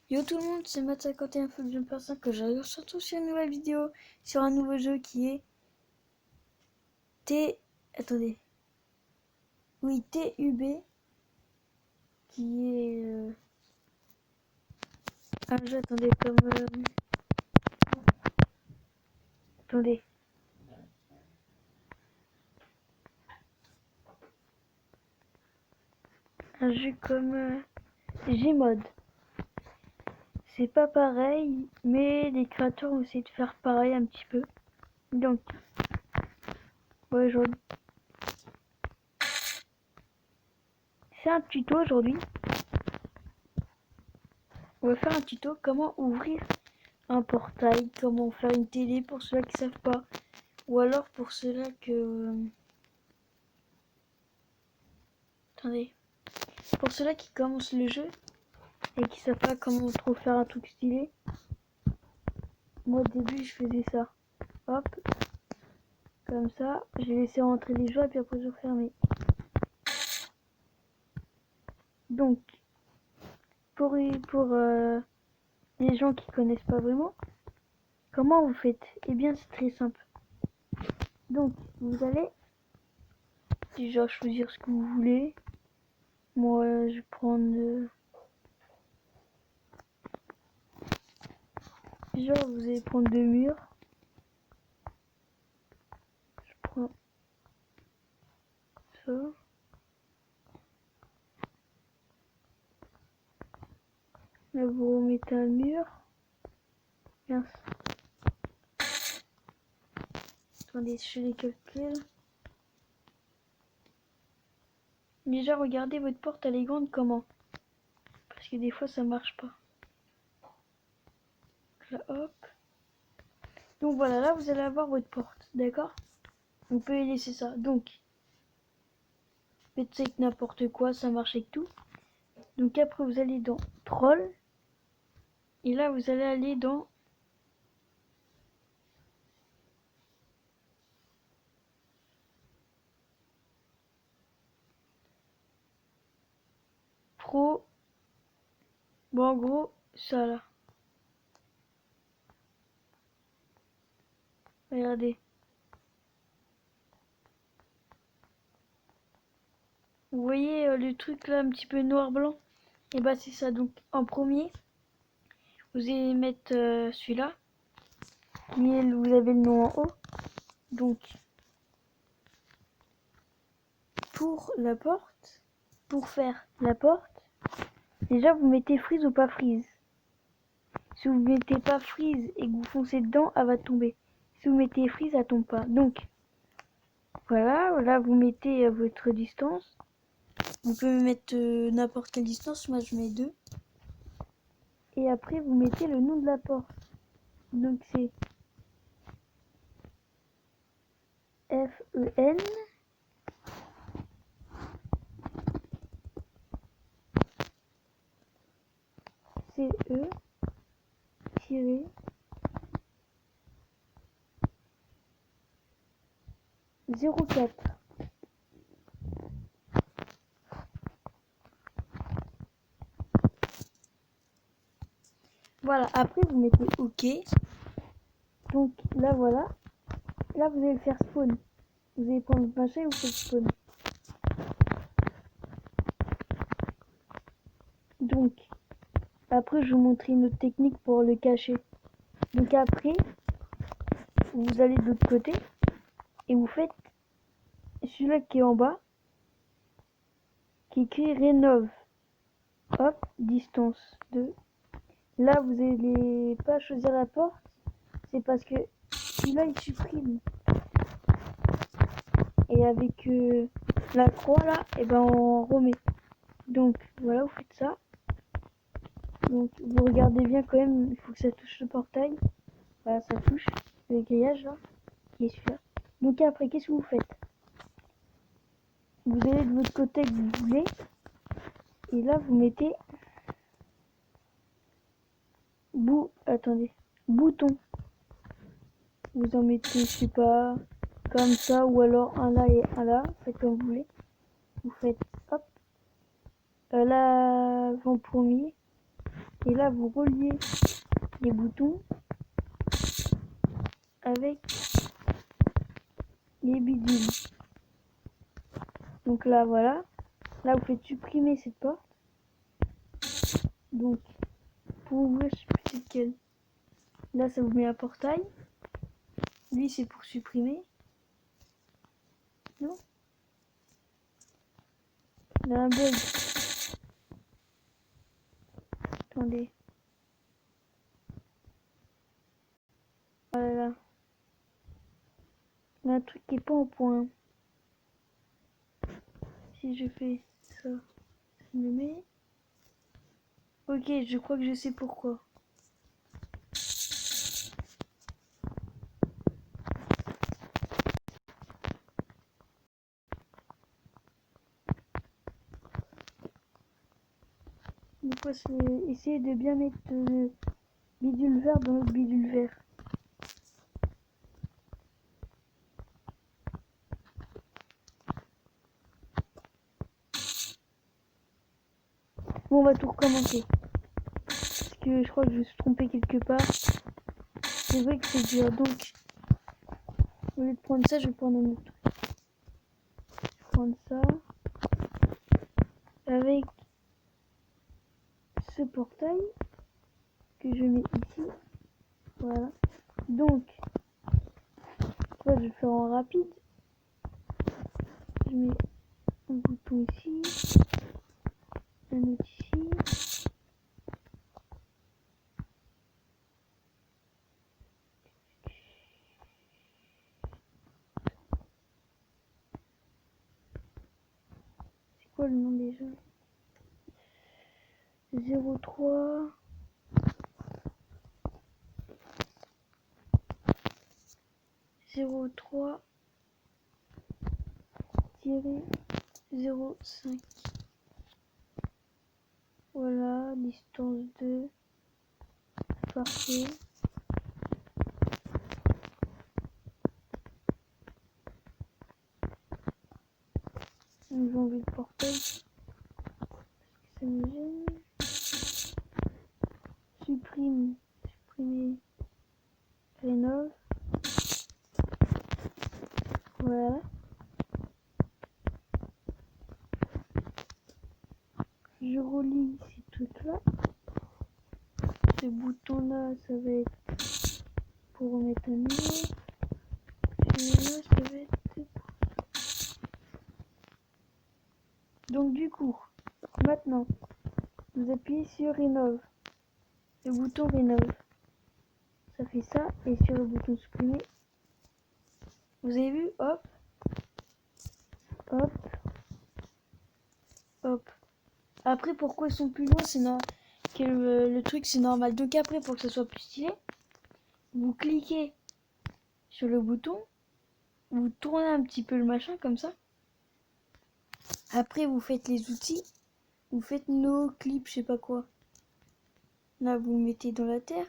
Yo tout le monde, c'est Matt51 Foot Jumper 5 que j'arrive surtout sur une nouvelle vidéo sur un nouveau jeu qui est Attendez. Oui, TUB, qui est un jeu, attendez, comme... Attendez. Un jeu comme Gmod. C'est pas pareil, mais les créateurs ont essayé de faire pareil un petit peu. Donc, ouais, aujourd'hui... C'est un tuto aujourd'hui. On va faire un tuto comment ouvrir un portail, comment faire une télé pour ceux qui savent pas, ou alors pour ceux-là que... Attendez. Pour ceux-là qui commencent le jeu et qui savent pas comment trop faire un truc stylé. Moi au début je faisais ça. Hop. Comme ça. J'ai laissé rentrer les joueurs et puis après je refermais. Donc pour les gens qui connaissent pas vraiment, comment vous faites? Eh bien c'est très simple. Donc vous allez déjà choisir ce que vous voulez. Moi je vais prendre déjà vous allez prendre 2 murs. Je prends ça. Là vous remettez un mur. Mince. Attendez, je les calcule. Déjà, regardez votre porte, elle est grande comment? Parce que des fois, ça marche pas. Là, hop. Donc voilà, là, vous allez avoir votre porte, d'accord? Vous pouvez laisser ça. Donc, faites avec n'importe quoi, ça marche avec tout. Donc après, vous allez dans Troll. Et là, vous allez aller dans... Pro. Bon, en gros, ça là. Regardez. Vous voyez le truc là, un petit peu noir-blanc? Et bah, c'est ça. Donc, en premier, vous allez mettre celui-là. Vous avez le nom en haut. Donc, pour la porte, pour faire la porte, déjà vous mettez freeze ou pas freeze. Si vous mettez pas freeze et que vous foncez dedans, elle va tomber. Si vous mettez freeze, elle tombe pas. Donc, voilà, là vous mettez votre distance. Vous pouvez mettre n'importe quelle distance, moi je mets 2. Et après vous mettez le nom de la porte. Donc c'est FEN. CE tiré 04. Voilà, après vous mettez OK. Donc là voilà. Là vous allez faire spawn. Vous allez prendre le machin et vous faites spawn. Donc après je vous montre une autre technique pour le cacher. Donc après vous allez de l'autre côté et vous faites celui-là qui est en bas qui écrit rénove. Hop, distance 2. Là vous n'allez pas choisir la porte, c'est parce que celui-là il supprime. Et avec la croix là, et ben on remet. Donc voilà, vous faites ça. Donc vous regardez bien quand même, il faut que ça touche le portail. Voilà, ça touche le grillage là, qui est celui-là. Donc après, qu'est-ce que vous faites? Vous allez de votre côté que vous voulez. Et là, vous mettez bouton. Vous en mettez, je sais pas, comme ça, ou alors un là et un là. Faites comme vous voulez. Vous faites, hop, l'avant-premier. Et là, vous reliez les boutons avec les bidules. Donc là, voilà. Là, vous faites supprimer cette porte. Donc, pour ouvrir, je sais plus c'est lequel. Là, ça vous met un portail. Lui, c'est pour supprimer. Non? Il y a un bug. Attendez. Oh là là. Il y a un truc qui est pas en point. Si je fais ça, ça me met. Ok, je crois que je sais pourquoi. Donc, c'est essayer de bien mettre le bidule vert dans le bidule vert. Bon, on va tout recommencer. Parce que je crois que je me suis trompé quelque part. C'est vrai que c'est dur. Donc, au lieu de prendre ça, je vais prendre un autre truc. Je vais prendre ça. Avec ce portail que je mets ici. Voilà. Donc, là, je vais faire en rapide. Je mets un bouton ici. Un autre ici. C'est quoi le nom déjà? 03 03 05. Voilà, distance 2. Parfait. On va enlever le portail parce que ça me gêne. Supprimer, rénove. Voilà. Je relie ces trucs-là. Ce bouton-là, ça va être pour remettre un niveau. Celui-là, ça va être... Donc du coup, maintenant, vous appuyez sur Rénove. Le bouton Rénove. Ça fait ça. Et sur le bouton supprimer, vous avez vu, hop, hop, hop. Après, pourquoi ils sont plus loin, c'est que le truc, c'est normal. Donc après, pour que ça soit plus stylé, vous cliquez sur le bouton, vous tournez un petit peu le machin comme ça. Après, vous faites les outils, vous faites nos clips, je sais pas quoi. Là, vous mettez dans la terre.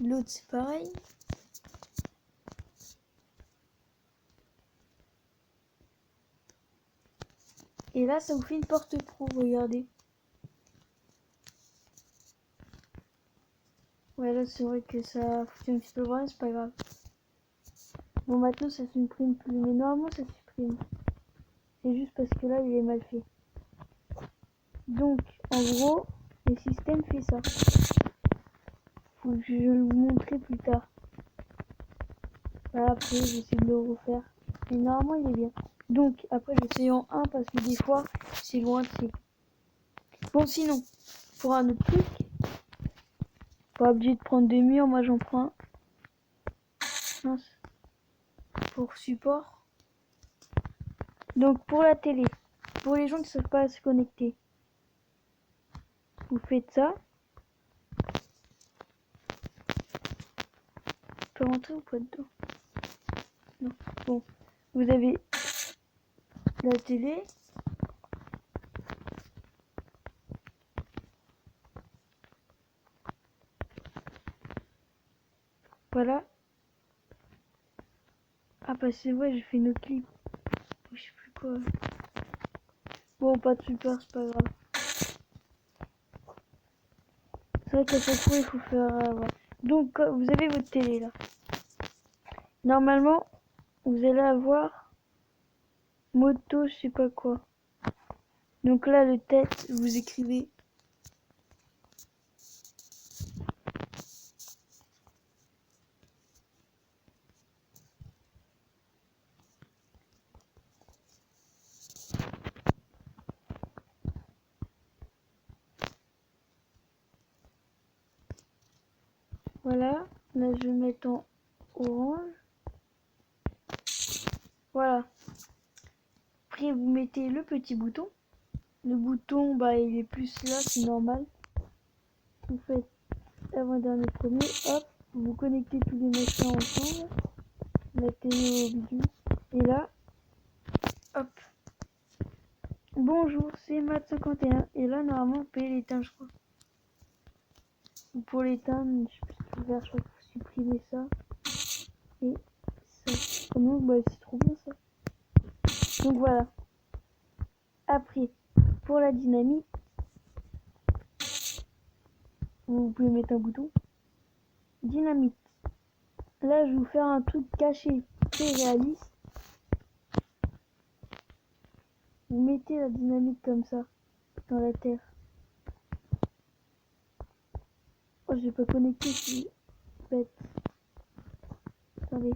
L'autre, c'est pareil. Et là, ça vous fait une porte pro, regardez. Ouais, là, c'est vrai que ça fout un petit peu loin, c'est pas grave. Bon, maintenant, ça supprime plus. Mais normalement, ça supprime. C'est juste parce que là, il est mal fait. Donc, en gros, le système fait ça. Faut que je le vous montrer plus tard. Voilà, après, j'essaie de le refaire. Mais normalement, il est bien. Donc, après, j'essaie en 1 parce que des fois, c'est loin de c'est. Bon, sinon, pour un autre truc, pas obligé de prendre deux murs, moi j'en prends un. Mince. Pour support. Donc, pour la télé, pour les gens qui ne savent pas se connecter, vous faites ça. Je peux rentrer ou pas dedans? Non. Bon, vous avez la télé. Voilà. Ah bah c'est vrai, j'ai fait nos clips. Je sais plus quoi. Bon, pas de super, c'est pas grave. C'est vrai qu'à chaque fois il faut faire... voilà. Donc vous avez votre télé là. Normalement, vous allez avoir moto, je sais pas quoi. Donc là, le tête, vous écrivez. Voilà. Là, je vais mettre en orange. Voilà. Après, vous mettez le petit bouton. Le bouton, bah, il est plus là, c'est normal. Vous faites avant-dernier premier, hop, vous connectez tous les machins ensemble. La télé au bidule. Et là, hop. Bonjour, c'est Matt51. Et là, normalement, vous pouvez l'éteindre, je crois. Ou pour l'éteindre, je sais plus ce qu'il faut faire, je crois qu'il faut supprimer ça. Et ça. Oh non, bah, c'est trop bien ça. Donc voilà. Après, pour la dynamite, vous pouvez mettre un bouton. Dynamite. Là, je vais vous faire un truc caché, très réaliste. Vous mettez la dynamite comme ça, dans la terre. Oh, j'ai pas connecté, c'est bête. Attendez.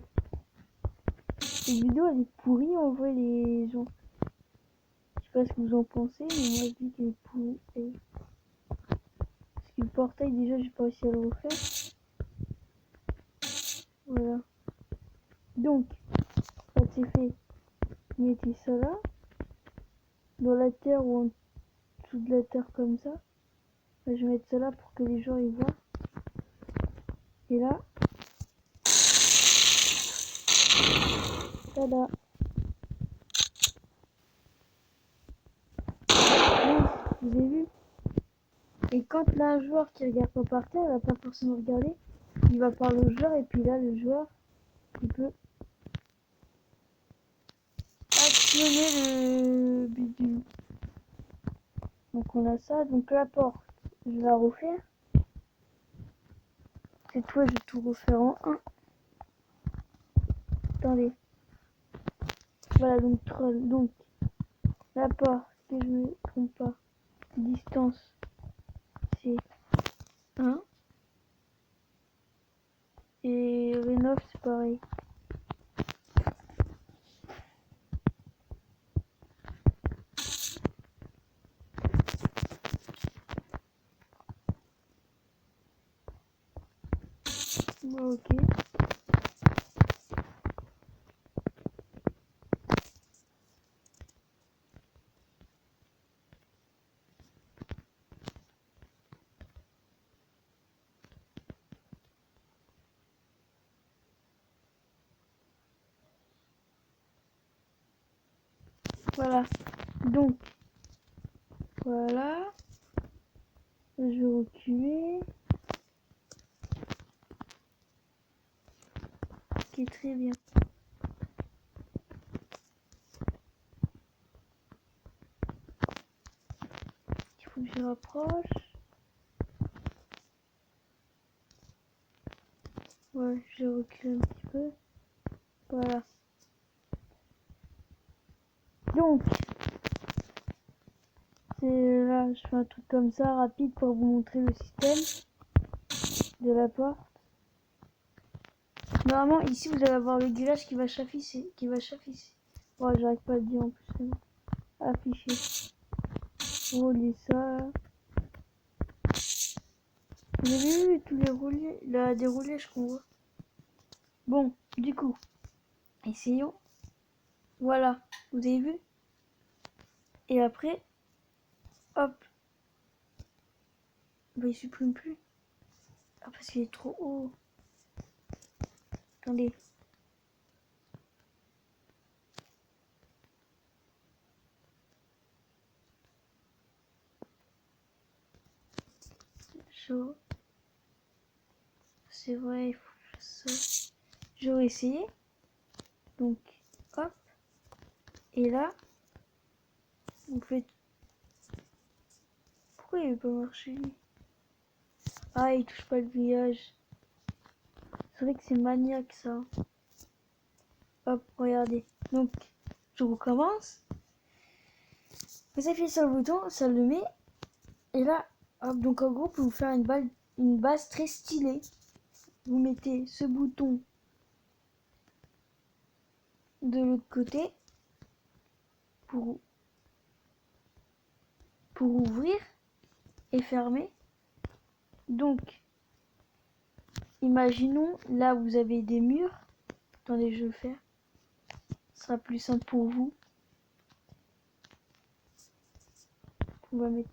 Cette vidéo, elle est pourrie en vrai, les gens. Je sais pas ce que vous en pensez, mais moi je dis qu'elle est pourrie. Parce que le portail, déjà, j'ai pas réussi à le refaire. Voilà. Donc, quand c'est fait, vous mettez ça là, dans la terre ou en dessous de la terre comme ça. Là, je vais mettre ça là pour que les gens y voient. Et là, tada. Vous avez vu? Et quand là, un joueur qui regarde pas par terre, il va pas forcément regarder. Il va parler au joueur et puis là, le joueur, il peut actionner le bidule. Donc on a ça. Donc la porte, je vais la refaire. Cette fois, je vais tout refaire en 1. Attendez. Voilà, donc troll. Donc la porte, que je me trompe pas. Distance, c'est 1. Et rénov, c'est pareil. Bon, ok. Voilà. Donc, voilà. Je vais reculer. Ok, très bien. Il faut que je rapproche. Ouais, je recule un petit peu. Voilà. Donc, c'est là, je fais un truc comme ça, rapide, pour vous montrer le système de la porte. Normalement, ici, vous allez avoir le guillage qui va s'afficher. Ouais, j'arrive pas à le dire en plus. C'est bon. Afficher. Vous reliez ça. Vous avez vu tous les reliés, là, des reliés qu'on voit. Bon, du coup, essayons. Voilà, vous avez vu? Et après, hop. Bah, il supprime plus. Ah, parce qu'il est trop haut. Attendez. Chaud. C'est vrai, il faut que je fasse ça. J'aurais essayé. Donc, hop. Et là, vous faites... Pourquoi il veut pas marcher lui? Ah, il touche pas le grillage. C'est vrai que c'est maniaque ça. Hop, regardez. Donc, je recommence. Vous appuyez sur le bouton, ça le met. Et là, hop, donc en gros, pour vous faire une base très stylée, vous mettez ce bouton de l'autre côté pour ouvrir et fermer. Donc, imaginons, là, vous avez des murs. Attendez, je vais le faire. Ce sera plus simple pour vous. On va mettre...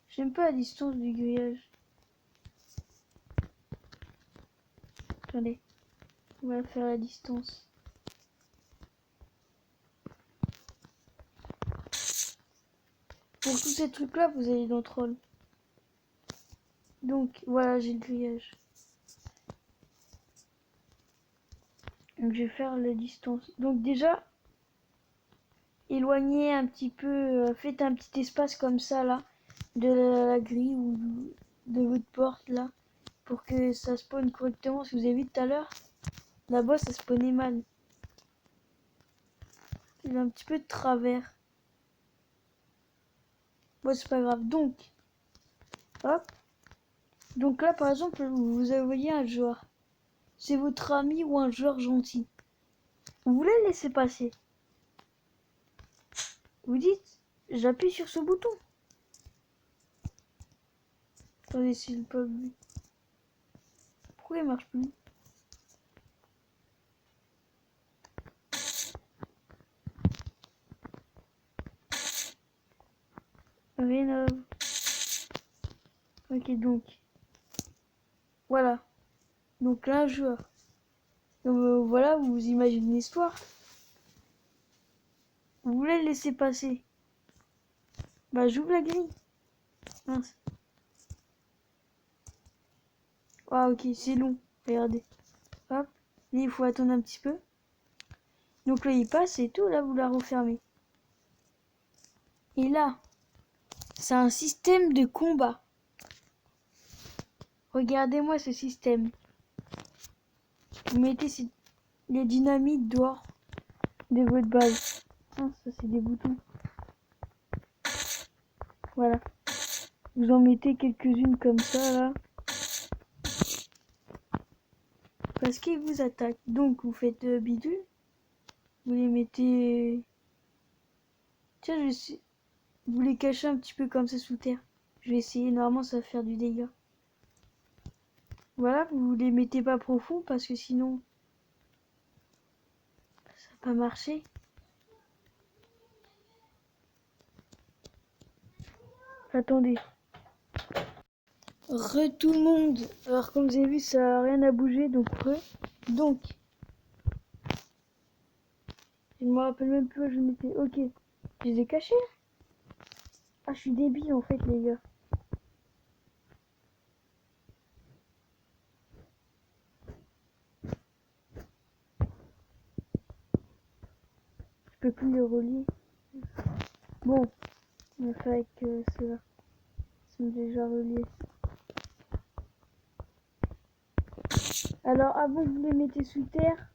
J'aime pas la distance du grillage. Attendez. On va faire la distance. Pour tous ces trucs là, vous allez dans Troll. Donc voilà, j'ai le grillage. Donc je vais faire la distance. Donc déjà, éloignez un petit peu, faites un petit espace comme ça là, de la grille ou de votre porte là, pour que ça spawn correctement. Si vous avez vu tout à l'heure, là-bas ça spawnait mal. Il a un petit peu de travers. Bon, c'est pas grave. Donc, hop. Donc là, par exemple, vous voyez un joueur. C'est votre ami ou un joueur gentil. Vous voulez le laisser passer. Vous dites, j'appuie sur ce bouton. Attendez, c'est le pub. Pourquoi il marche plus? Rénove. Ok, donc. Voilà. Donc là, un joueur. Donc voilà, vous imaginez l'histoire. Vous voulez le laisser passer. Bah, j'ouvre la grille. Mince. Ah, ok, c'est long. Regardez. Hop. Là, il faut attendre un petit peu. Donc là, il passe et tout. Là, vous la refermez. Et là, c'est un système de combat. Regardez-moi ce système. Vous mettez les dynamites dehors de votre base. Ah, ça, c'est des boutons. Voilà. Vous en mettez quelques-unes comme ça, là. Parce qu'ils vous attaquent. Donc, vous faites bidule. Vous les mettez... Tiens, vous les cachez un petit peu comme ça sous terre. Je vais essayer. Normalement, ça va faire du dégât. Voilà, vous les mettez pas profond parce que sinon, ça va pas marcher. Attendez. Tout le monde. Alors, comme vous avez vu, ça n'a rien à bouger. Donc, Donc, je me rappelle même plus où je mettais. Ok. Je les ai cachés. Ah, je suis débile en fait, les gars. Je peux plus les relier. Bon, on va faire avec ceux-là. Ils sont déjà reliés. Alors, avant que vous les mettez sous terre,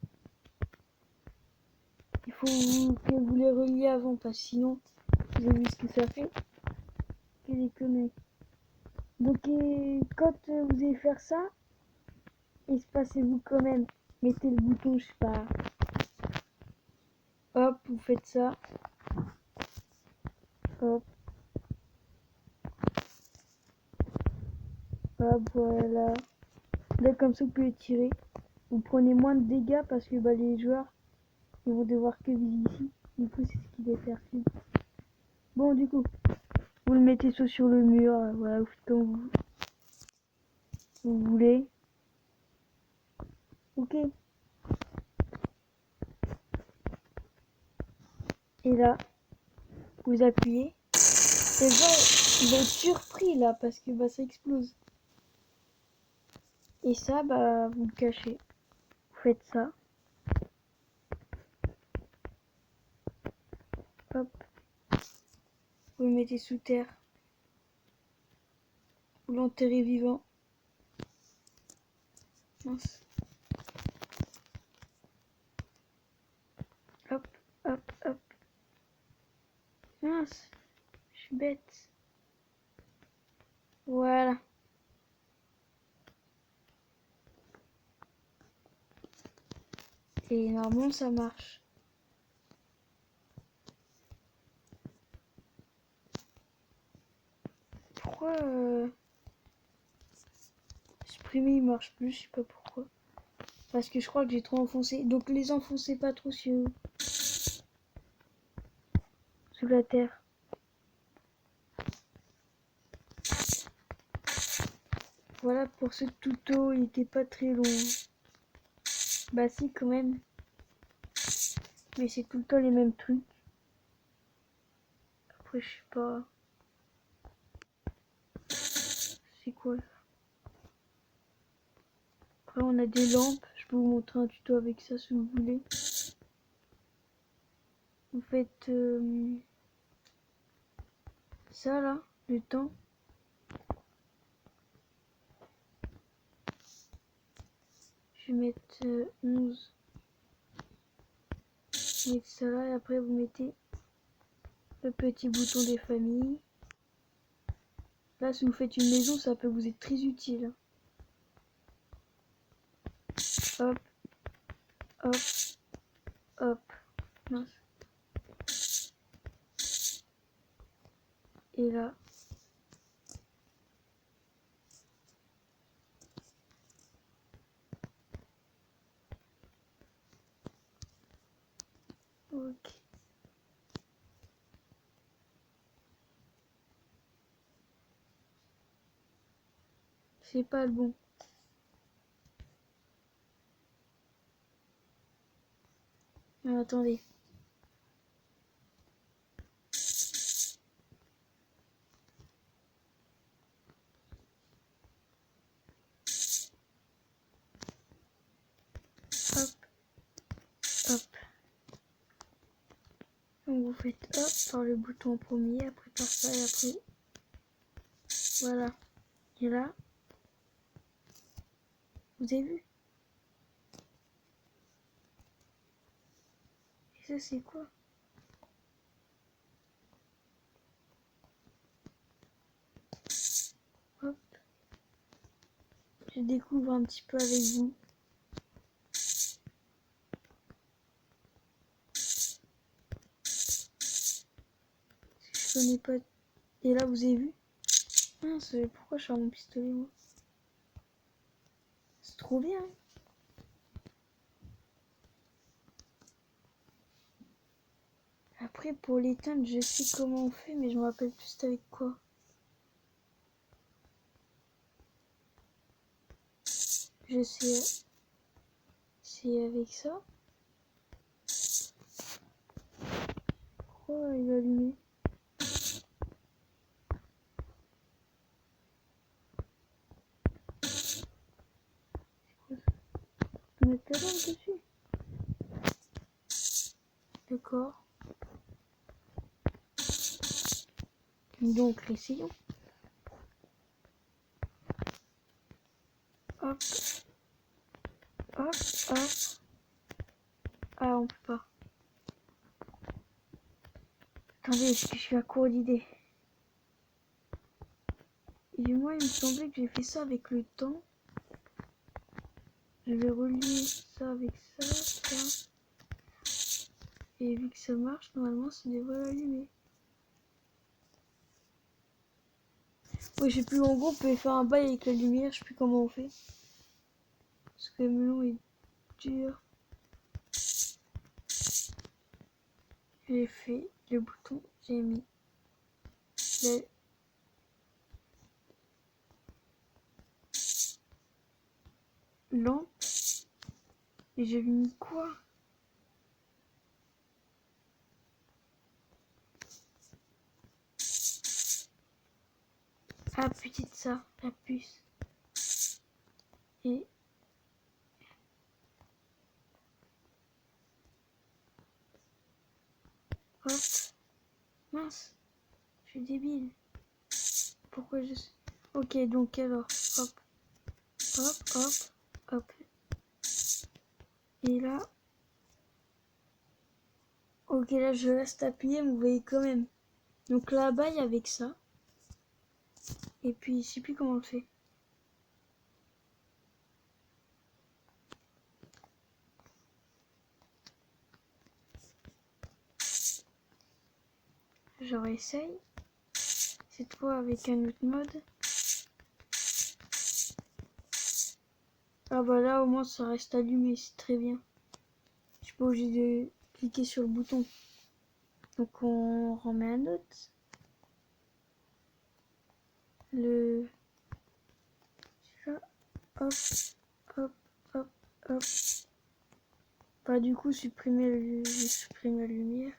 il faut que vous les reliez avant, parce que sinon, vous avez vu ce que ça fait. Quelle est connerie. Donc, quand vous allez faire ça, espacez-vous quand même. Mettez le bouton, je sais pas. Hop, vous faites ça. Hop. Hop, voilà. Là, comme ça, vous pouvez tirer. Vous prenez moins de dégâts parce que les joueurs, ils vont devoir que viser ici. Du coup, c'est ce qui va faire film. Bon, du coup, vous le mettez soit sur le mur, voilà, vous faites comme vous voulez. Ok. Et là, vous appuyez. Et là, il va être surpris là parce que ça explose. Et ça, vous le cachez. Vous faites ça. Hop. Vous le mettez sous terre. Ou l'enterrer vivant. Mince. Hop, hop, hop. Mince. Je suis bête. Voilà. Et normalement ça marche. Pourquoi supprimer il marche plus, je sais pas pourquoi. Parce que je crois que j'ai trop enfoncé. Donc les enfoncez pas trop sous la terre. Voilà pour ce tuto, il était pas très long. Bah si quand même. Mais c'est tout le temps les mêmes trucs. Après je sais pas. C'est quoi? Après on a des lampes. Je peux vous montrer un tuto avec ça si vous voulez. Vous faites ça là, le temps. Je vais mettre 11. Vous mettez ça là et après vous mettez le petit bouton des familles. Là si vous faites une maison ça peut vous être très utile. Hop, hop, hop. Mince. Et là. Ok. C'est pas le bon. Ah, attendez. Hop, hop. Donc vous faites hop par le bouton en premier, après par ça et après. Voilà. Et là. Vous avez vu? Et ça c'est quoi? Hop. Je découvre un petit peu avec vous. Je connais pas. Et là vous avez vu? Mince, pourquoi je sors mon pistolet moi? C'est trop bien. Après pour l'éteindre je sais comment on fait mais je me rappelle plus avec quoi. Je sais. C'est avec ça. Pourquoi il est allumé? Je peux mettre la lampe dessus. D'accord. Donc essayons. Hop. Hop, hop. Ah, on peut pas. Attendez, est-ce que je suis à court d'idées? Et moi, il me semblait que j'ai fait ça avec le temps. Je vais relier ça avec ça, ça. Et vu que ça marche, normalement, ça devrait l'allumer. Ouais, je sais plus, en gros, on peut faire un bail avec la lumière, je sais plus comment on fait. Parce que le melon est dur. J'ai fait le bouton, j'ai mis la lampe. Et j'ai mis quoi? Ah, petite ça, la puce. Et hop. Mince, je suis débile. Pourquoi je... Ok, donc alors, hop, hop, hop, hop. Et là, ok, là je reste appuyé, mais vous voyez quand même. Donc là-bas, il y avait que ça. Et puis, je sais plus comment on le fait. Je réessaye. Cette fois avec un autre mode. Ah bah là, au moins, ça reste allumé, c'est très bien. Je suis pas obligé de cliquer sur le bouton. Donc on remet un autre. Le... Hop, hop, hop, hop. Bah du coup, supprimer la lumière.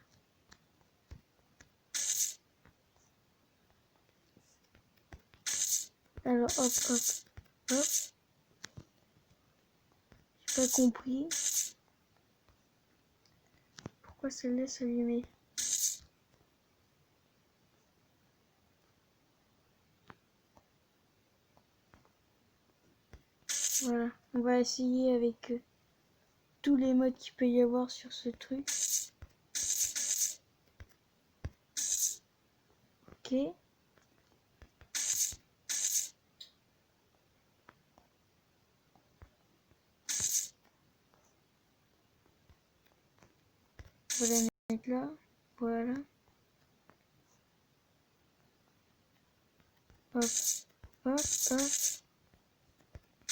Alors hop, hop, hop. J'ai pas compris. Pourquoi ça laisse allumer? Voilà, on va essayer avec tous les modes qu'il peut y avoir sur ce truc. Ok. On va la mettre là. Voilà. Hop, hop, hop,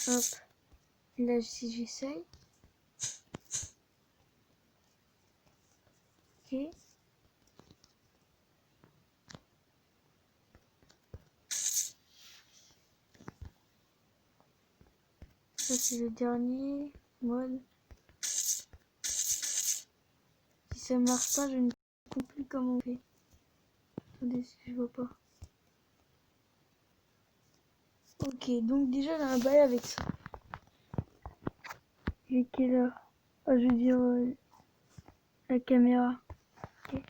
hop. Là, si j'essaye. Ok. Ça, c'est le dernier mode. Si ça marche pas, je ne comprends plus comment on fait. Attendez, si je vois pas. Ok, donc déjà, j'ai un bail avec ça. J'ai quelle heure? Ah, je veux dire, la caméra. Ok.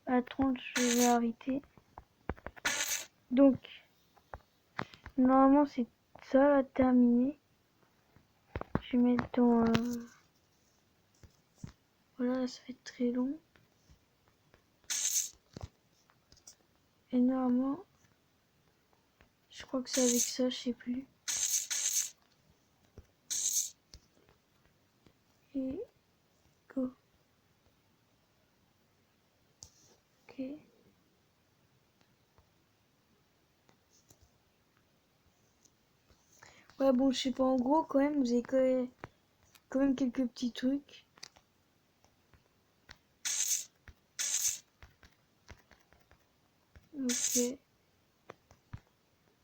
À 30, je vais arrêter. Donc, normalement, c'est ça, là, terminé. Je vais mettre dans... Voilà, ça va être très long. Et normalement, je crois que c'est avec ça, je sais plus. Et go. Ok. Ouais, bon, je sais pas, en gros, quand même, vous avez quand même quelques petits trucs. Ok.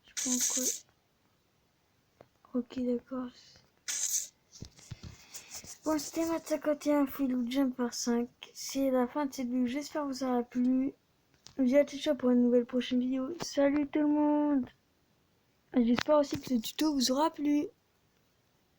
Je pense que... Ok, d'accord. Bon, c'était Math 51 Filou Jump par 5. C'est la fin de cette vidéo. J'espère que ça vous aura plu. Je vous dis à tout ça pour une nouvelle prochaine vidéo. Salut tout le monde! J'espère aussi que ce tuto vous aura plu.